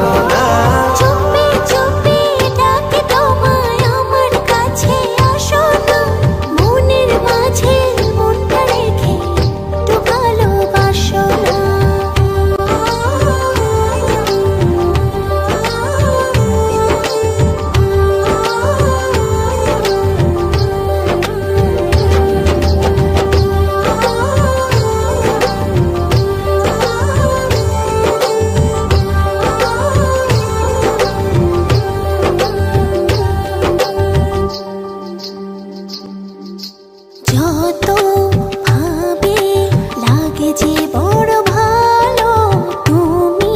বাসনা। চুপি চুপি ডাকে তোমায় আমার কাছে আসো না, মনের মাঝে মনটা রেখে একটু ভালোবাসো না। যত ভাবে লাগে যে বড় ভালো, তুমি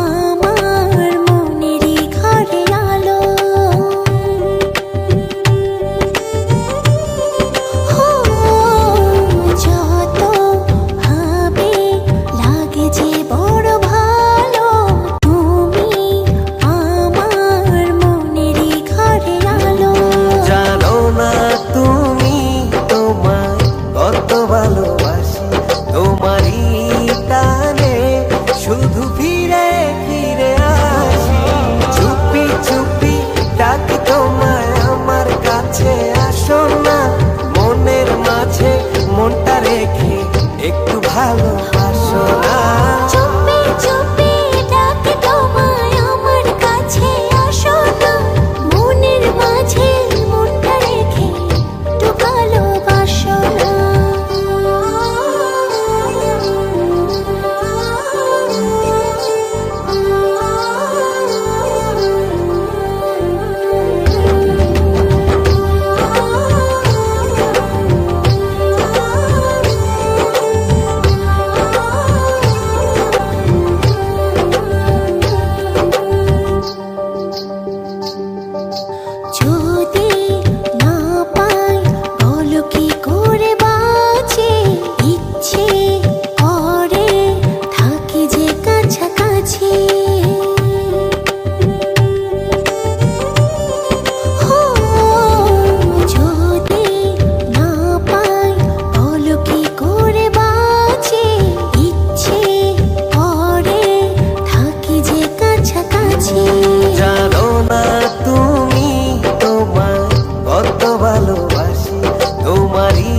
আমার মনেরই ঘরে আলো। যত ভাবে লাগে যে বড় ভালো, তুমি আমার মনেরই ঘরে আলো। জানো না তুমি তোমায় কত ভালোবাসি, তোমারই টানে শুধু ফিরে ফিরে আসি। চুপি চুপি ডাকি তোমায় আমার কাছে আসো না, মনের মাঝে মনটা রেখে একটু ভালোবাসো না। চুপি চুপি ডাকে তোমায় আমার কাছে আসো না, মনের মাঝে মনটা রেখে একটু ভালোবাসো না। যদি না পাই বলো কি করে বাঁচি, ইচ্ছে করে থাকি যে কাছাকাছি। যদি না পাই বলো কি করে বাঁচি, ইচ্ছে করে থাকি যে কাছাকাছি। জানো না তুমি তোমায় কত ভালোবাসি, তোমারই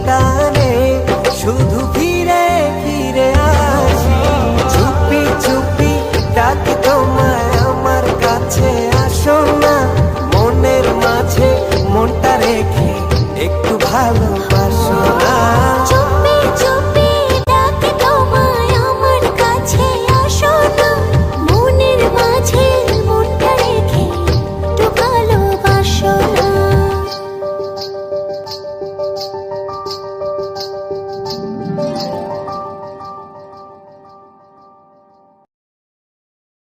টানে শুধু ফিরে ফিরে আসি। চুপি চুপি ডাকি তোমায় আমার কাছে আসো না, মনের মাঝে মনটা রেখে একটু ভালোবাসি।